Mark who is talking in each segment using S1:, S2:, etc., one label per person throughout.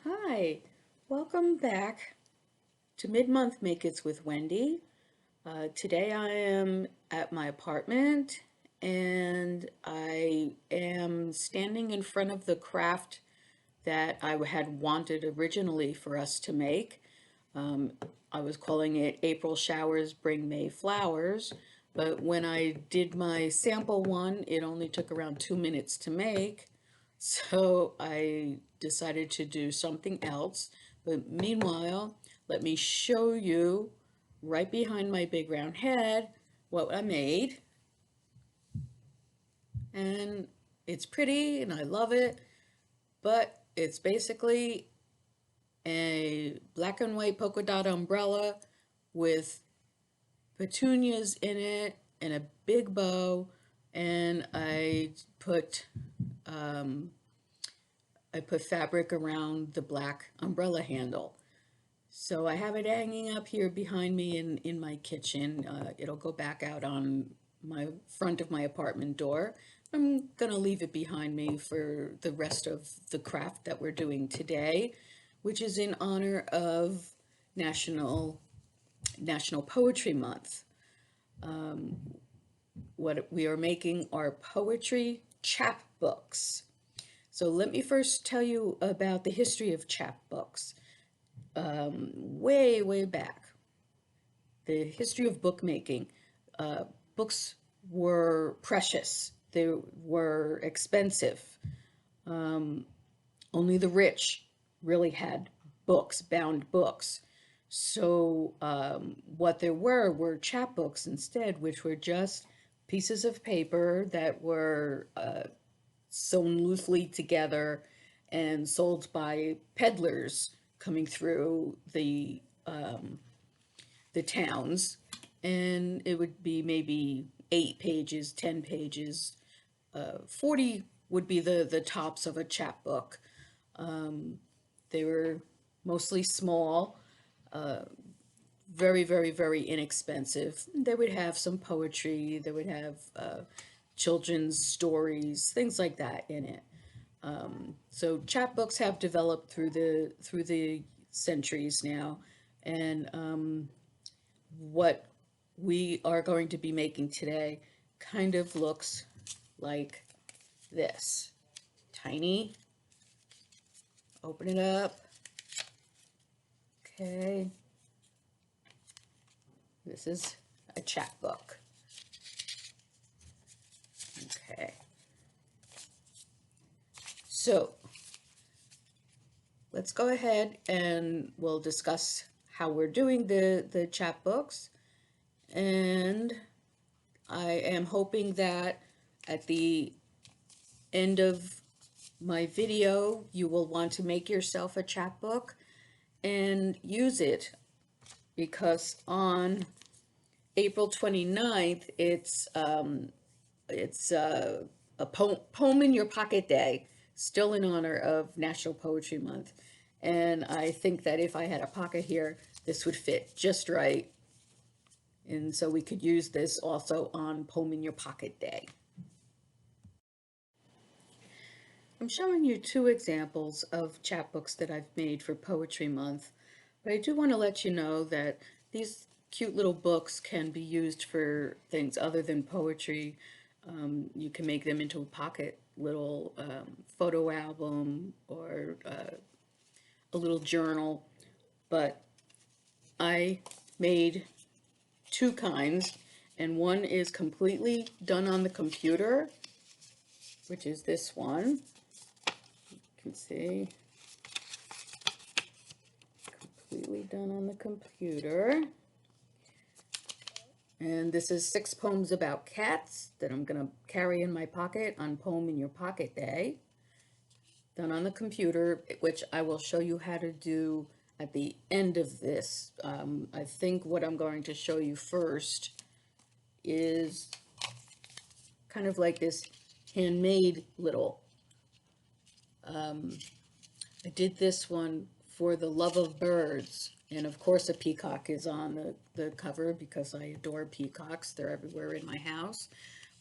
S1: Hi, welcome back to Mid-Month Make-Its with Wendy. Today I am at my apartment and I am standing in front of the craft that I had wanted originally for us to make. Um, I was calling it April Showers Bring May Flowers, but when I did my sample one, it only took around 2 minutes to make. So I decided to do something else. But meanwhile, let me show you right behind my big round head what I made. And it's pretty and I love it, but it's basically a black and white polka dot umbrella with petunias in it and a big bow, and um, I put fabric around the black umbrella handle. So I have it hanging up here behind me in my kitchen. It'll go back out on my front of my apartment door. I'm gonna leave it behind me for the rest of the craft that we're doing today, which is in honor of National National Poetry Month. What we are making are poetry chapbooks. So let me first tell you about the history of chapbooks. Way back, the history of bookmaking. Uh, Books were precious. They were expensive. Only the rich really had books, bound books. So what there were chapbooks instead, which were just pieces of paper that were sewn loosely together and sold by peddlers coming through the towns, and it would be maybe 8 pages, 10 pages, 40 would be the tops of a chapbook. They were mostly small, very inexpensive. They would have some poetry, they would have children's stories, things like that in it. So chapbooks have developed through the centuries now, and what we are going to be making today kind of looks like this. Tiny. Open it up. Okay. This is a chapbook. Okay. So let's go ahead and we'll discuss how we're doing the chapbooks. And I am hoping that at the end of my video, you will want to make yourself a chapbook and use it, because on April 29th, it's a poem in your pocket day, still in honor of National Poetry Month. And I think that if I had a pocket here, this would fit just right. And so we could use this also on Poem in Your Pocket Day. I'm showing you two examples of chapbooks that I've made for Poetry Month, but I do want to let you know that these cute little books can be used for things other than poetry. You can make them into a pocket little photo album or a little journal, but I made two kinds, and one is completely done on the computer, which is this one. You can see, completely done on the computer. And this is 6 poems about cats that I'm going to carry in my pocket on Poem in Your Pocket Day. Done on the computer, which I will show you how to do at the end of this. I think what I'm going to show you first is kind of like this handmade little. I did this one for the love of birds. And of course a peacock is on the cover because I adore peacocks. They're everywhere in my house.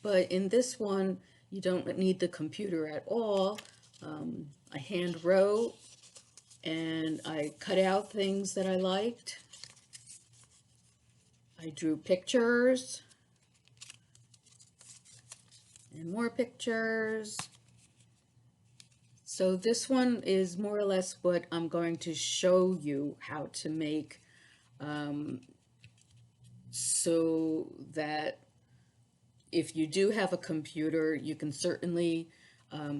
S1: But in this one, you don't need the computer at all. I hand wrote and I cut out things that I liked. I drew pictures and more pictures. So this one is more or less what I'm going to show you how to make, so that if you do have a computer, you can certainly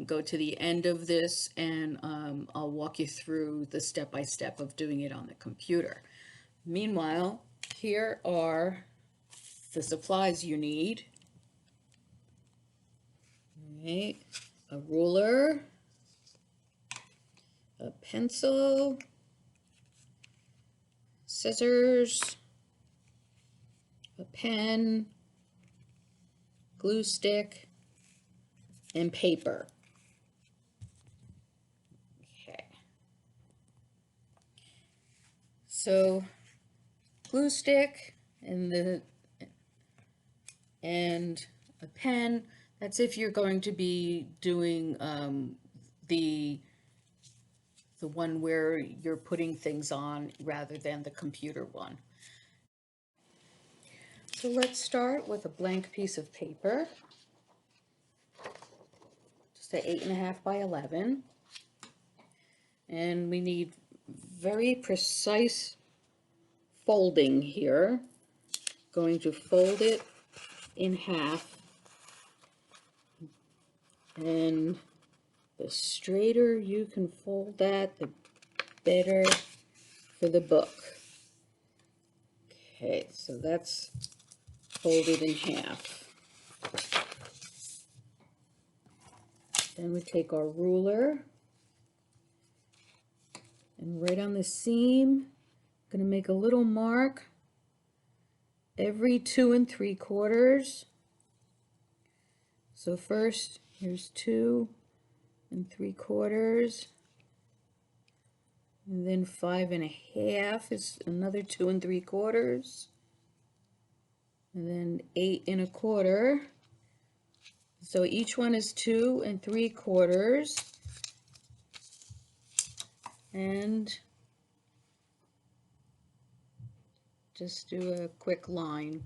S1: go to the end of this, and I'll walk you through the step-by-step of doing it on the computer. Meanwhile, here are the supplies you need. Right, a ruler, a pencil, scissors, a pen, glue stick, and paper. Okay. So glue stick and a pen, that's if you're going to be doing the one where you're putting things on rather than the computer one. So let's start with a blank piece of paper, just an 8.5 by 11, and we need very precise folding here. Going to fold it in half, and the straighter you can fold that, the better for the book. Okay, so that's folded in half. Then we take our ruler, and right on the seam, I'm going to make a little mark every 2 3/4. So first, here's 2 3/4, and then 5 1/2 is another 2 3/4, and then 8 1/4. So each one is 2 3/4, and just do a quick line.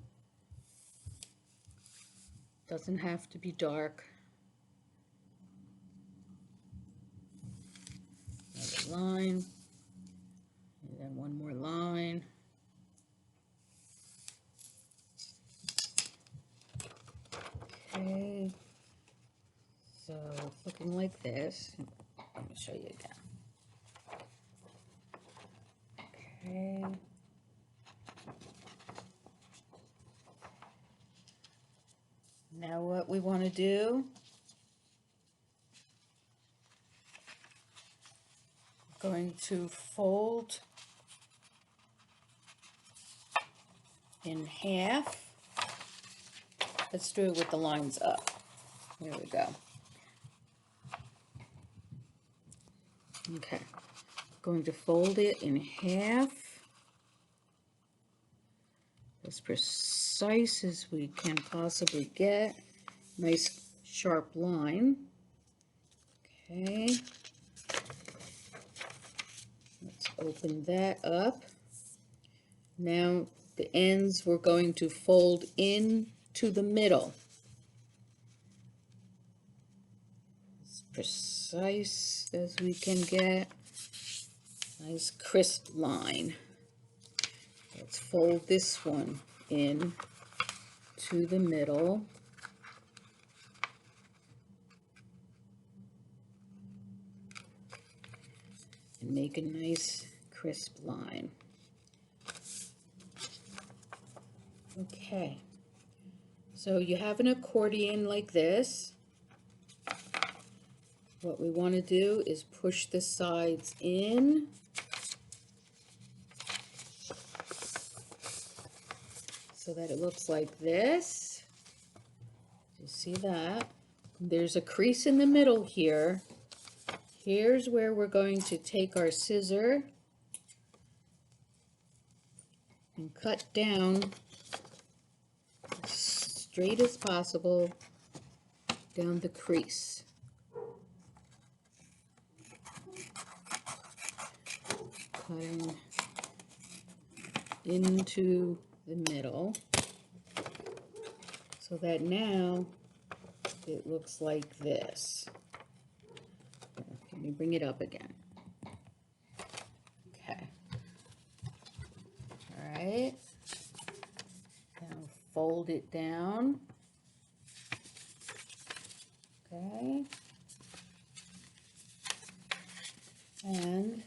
S1: Doesn't have to be dark. Another line, and then one more line. Okay, so it's looking like this. Let me show you again. Okay. Now what we want to do, going to fold in half. Let's do it with the lines up. There we go. Okay, going to fold it in half, as precise as we can possibly get. Nice sharp line. Okay, let's open that up. Now the ends we're going to fold in to the middle. As precise as we can get. Nice crisp line. Let's fold this one in to the middle. And make a nice crisp line. Okay, so you have an accordion like this. What we want to do is push the sides in. So that it looks like this. You see that? There's a crease in the middle here. Here's where we're going to take our scissor and cut down as straight as possible down the crease. cutting into the middle so that now it looks like this. Let me bring it up again. Okay. All right. Now fold it down. Okay. And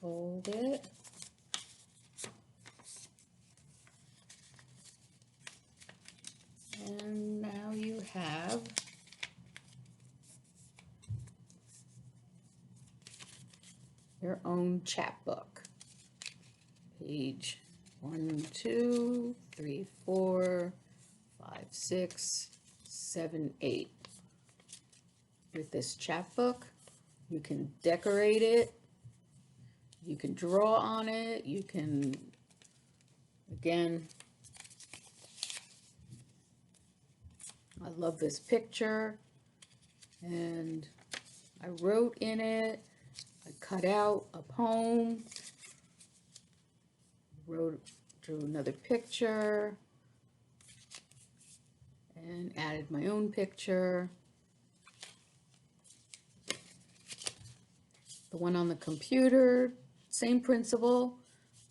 S1: fold it. And now you have your own chapbook. Page 1, 2, 3, 4, 5, 6, 7, 8. With this chapbook, you can decorate it, you can draw on it, you can, again, I love this picture, and I wrote in it, I cut out a poem, drew another picture, and added my own picture. The one on the computer, same principle.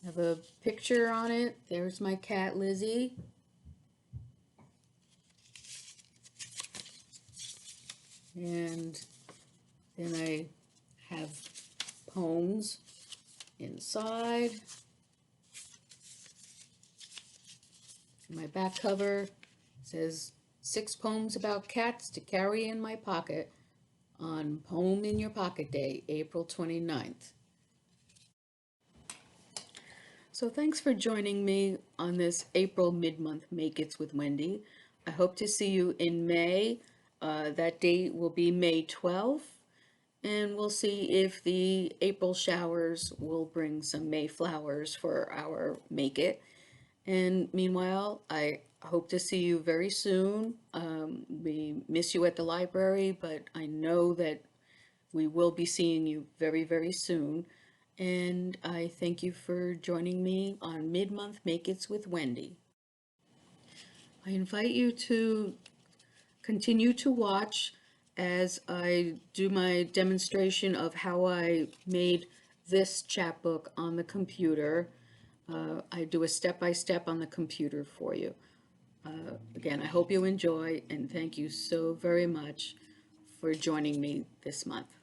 S1: I have a picture on it. There's my cat, Lizzie. And then I have poems inside. My back cover says 6 poems about cats to carry in my pocket on Poem in Your Pocket Day, April 29th. So thanks for joining me on this April mid-month Make-Its with Wendy. I hope to see you in May. That date will be May 12th, and we'll see if the April showers will bring some May flowers for our Make-It. And meanwhile, I hope to see you very soon. We miss you at the library, but I know that we will be seeing you very, very soon. And I thank you for joining me on Mid-Month Make-Its with Wendy. I invite you to continue to watch as I do my demonstration of how I made this chapbook on the computer. I do a step-by-step on the computer for you. Again, I hope you enjoy, and thank you so very much for joining me this month.